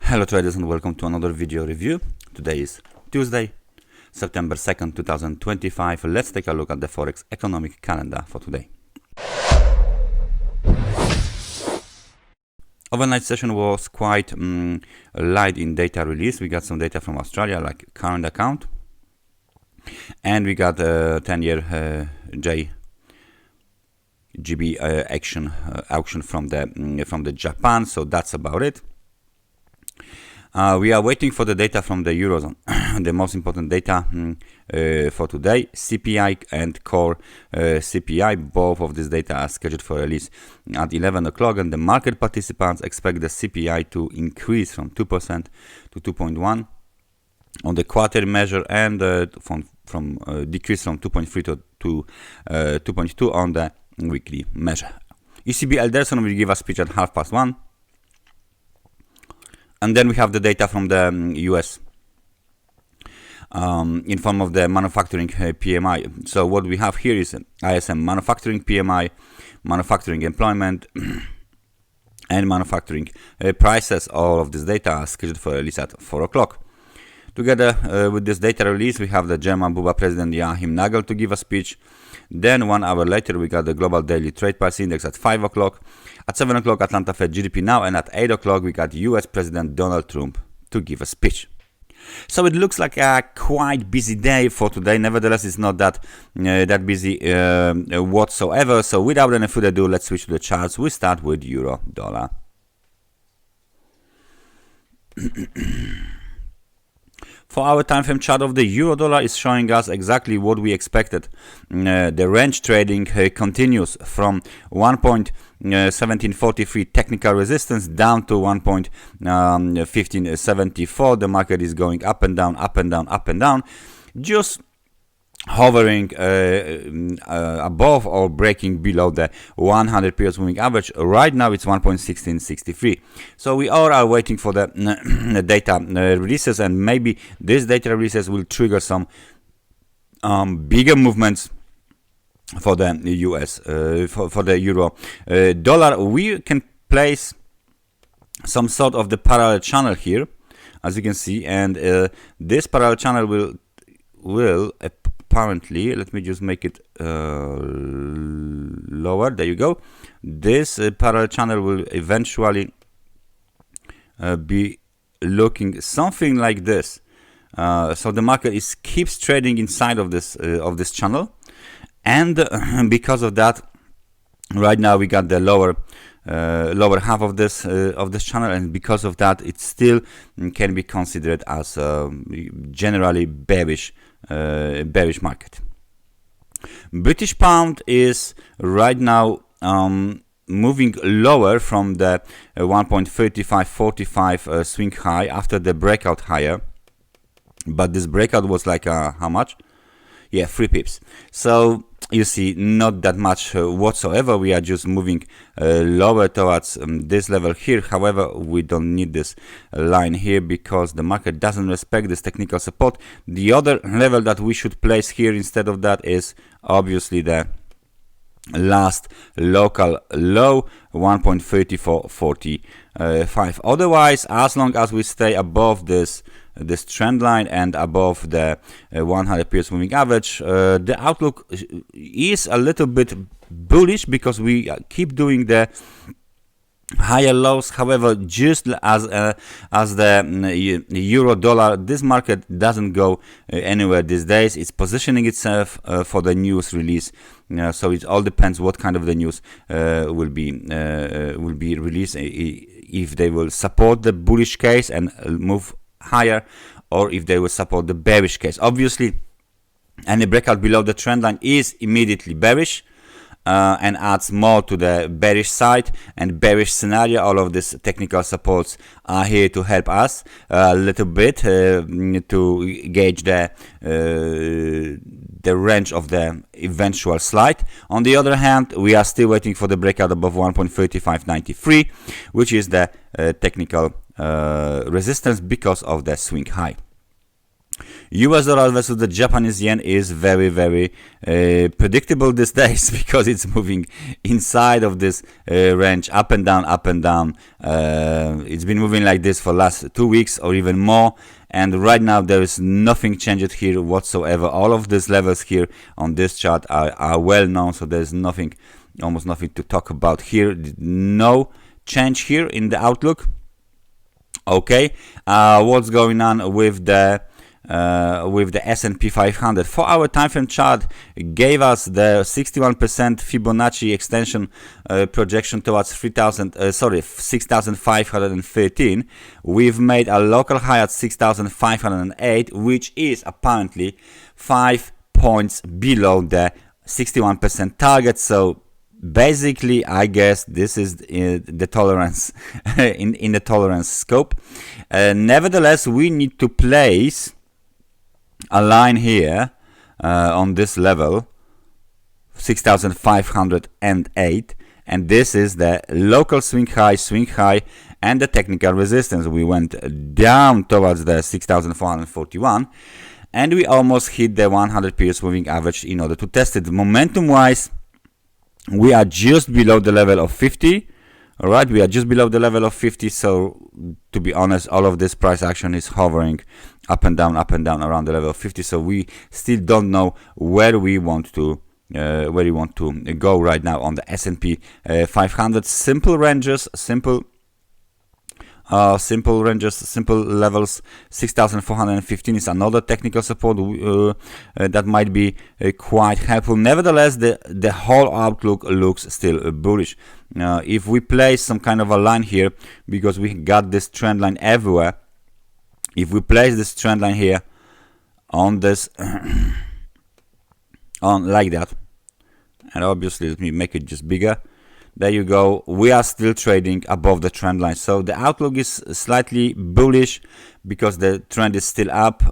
Hello traders and welcome to another video review. Today is Tuesday, September 2nd, 2025. Let's take a look at the Forex economic calendar for today. Overnight session was quite light in data release. We got some data from Australia like current account, and we got a 10-year GB auction from the Japan. So that's about it. We are waiting for the data from the Eurozone, the most important data for today, CPI and core CPI. Both of these data are scheduled for release at 11 o'clock, and the market participants expect the CPI to increase from 2% to 2.1 on the quarterly measure, and from decrease from 2.3 to 2.2 on the weekly measure. ECB Elderson will give a speech at 1:30. And then we have the data from the US in form of the manufacturing PMI. So what we have here is ISM manufacturing PMI, manufacturing employment, and manufacturing prices. All of this data are scheduled for release at 4 o'clock. Together with this data release, we have the German Buba president Nagel to give a speech. Then 1 hour later, we got the global daily trade price index at 5 o'clock. At 7 o'clock, Atlanta Fed GDP now, and at 8 o'clock, we got US President Donald Trump to give a speech. So it looks like a quite busy day for today. Nevertheless, it's not that busy whatsoever. So without any further ado, let's switch to the charts. We start with euro dollar. For our time frame chart of the euro dollar is showing us exactly what we expected. The range trading continues from 1.1743 technical resistance down to 1.1574. The market is going up and down, up and down, up and down, just hovering above or breaking below the 100 periods moving average. Right now it's 1.1663. So we all are waiting for the data releases, and maybe these data releases will trigger some bigger movements for the US, for the euro dollar. We can place some sort of the parallel channel here, as you can see, and this parallel channel will apparently, let me just make it lower. There you go. This parallel channel will eventually be looking something like this. So the market keeps trading inside of this channel, and because of that, right now we got the lower half of this channel, and because of that, it still can be considered as generally bearish market. British pound is right now moving lower from the 1.3545 swing high after the breakout higher, but this breakout was like how much? Yeah, 3 pips. So you see, not that much whatsoever. We are just moving lower towards this level here. However, we don't need this line here because the market doesn't respect this technical support. The other level that we should place here instead of that is obviously the last local low, 1.3445. Otherwise, as long as we stay above this trend line and above the 100 periods moving average, the outlook is a little bit bullish because we keep doing the higher lows. However, just as the euro dollar, this market doesn't go anywhere these days. It's positioning itself for the news release. So it all depends what kind of the news will be released, if they will support the bullish case and move higher, or if they will support the bearish case. Obviously, any breakout below the trend line is immediately bearish and adds more to the bearish side and bearish scenario. All of these technical supports are here to help us a little bit to gauge the range of the eventual slide. On the other hand, we are still waiting for the breakout above 1.3593, which is the technical resistance because of the swing high. US dollar versus the Japanese yen is very, very predictable these days because it's moving inside of this range, up and down, up and down. It's been moving like this for last 2 weeks or even more. And right now there is nothing changed here whatsoever. All of these levels here on this chart are well known, so there's nothing, almost nothing to talk about here. No change here in the outlook. Okay, what's going on with the SP 500? 4-hour time frame chart gave us the 61% Fibonacci extension projection towards 6,513. We've made a local high at 6,508, which is apparently 5 points below the 61% target. So basically, I guess this is the tolerance in the tolerance scope. Nevertheless, we need to place a line here on this level, 6,508, and this is the local swing high, and the technical resistance. We went down towards the 6,441, and we almost hit the 100 periods moving average in order to test it. Momentum wise, we are just below the level of 50. All right, we are just below the level of 50. So to be honest, all of this price action is hovering up and down around the level of 50. So we still don't know where we want to go right now on the S&P 500. Simple ranges, simple levels. 6,415 is another technical support that might be quite helpful. Nevertheless, the whole outlook looks still bullish. If we place some kind of a line here, because we got this trend line everywhere, if we place this trend line here on this on like that, and obviously let me make it just bigger. There you go. We are still trading above the trend line. So the outlook is slightly bullish because the trend is still up.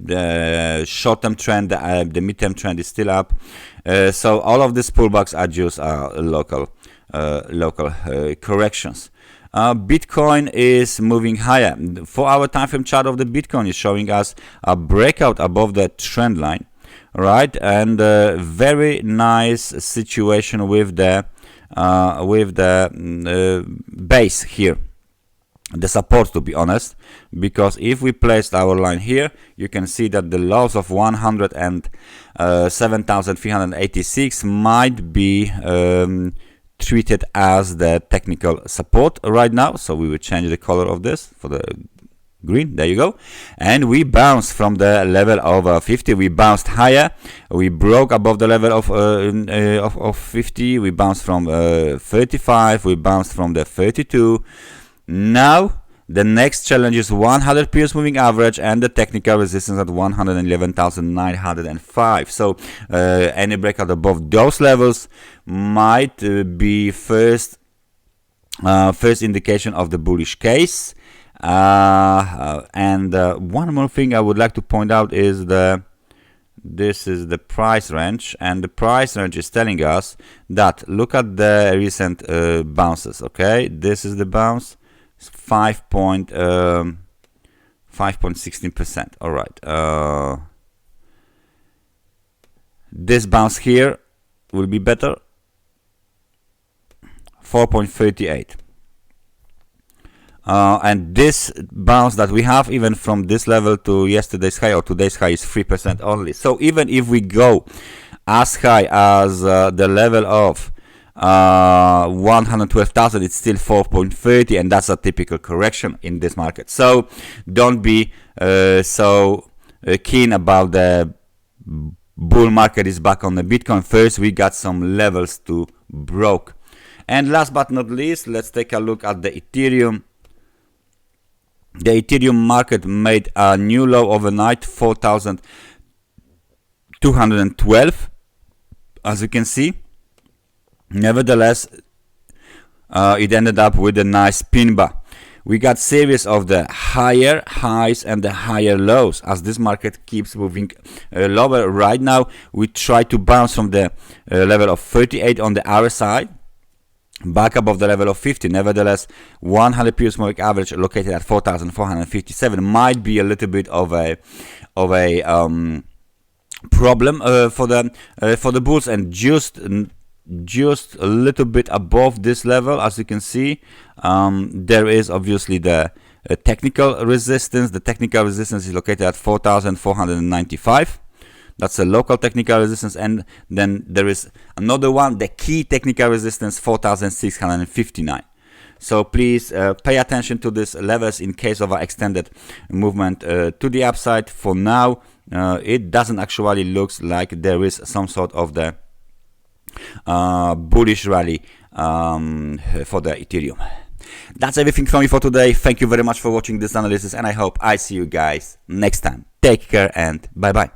The short-term trend, the mid-term trend is still up. So all of these pullbacks are just local corrections. Bitcoin is moving higher. 4-hour time frame chart of the Bitcoin is showing us a breakout above the trend line. Right, and very nice situation with the base here, the support, to be honest, because if we placed our line here, you can see that the lows of 107,386 might be treated as the technical support right now. So we will change the color of this for the green. There you go. And we bounced from the level of 50. We bounced higher. We broke above the level of 50. We bounced from 35. We bounced from the 32. Now the next challenge is 100 periods moving average and the technical resistance at 111,905. So any breakout above those levels might be first indication of the bullish case. And one more thing I would like to point out is this is the price range, and the price range is telling us that look at the recent bounces. Okay, this is the bounce, 5.16%. all right, this bounce here will be better, 4.38. And this bounce that we have, even from this level to yesterday's high or today's high, is 3% only. So even if we go as high as the level of 112,000, it's still 4.30, and that's a typical correction in this market. So don't be so keen about the bull market is back on the Bitcoin. First, we got some levels to broke. And last but not least, let's take a look at the Ethereum. The Ethereum market made a new low overnight, 4,212, as you can see. Nevertheless, it ended up with a nice pin bar. We got series of the higher highs and the higher lows as this market keeps moving lower. Right now, we try to bounce from the level of 38 on the RSI. back above the level of 50. Nevertheless, 100 periods moving average located at 4,457 might be a little bit of a problem for the bulls, and just a little bit above this level, as you can see, there is obviously the technical resistance. The technical resistance is located at 4,495. That's a local technical resistance, and then there is another one, the key technical resistance, 4,659. So please pay attention to these levels in case of an extended movement to the upside. For now, it doesn't actually look like there is some sort of the bullish rally for the Ethereum. That's everything from me for today. Thank you very much for watching this analysis, and I hope I see you guys next time. Take care and bye bye.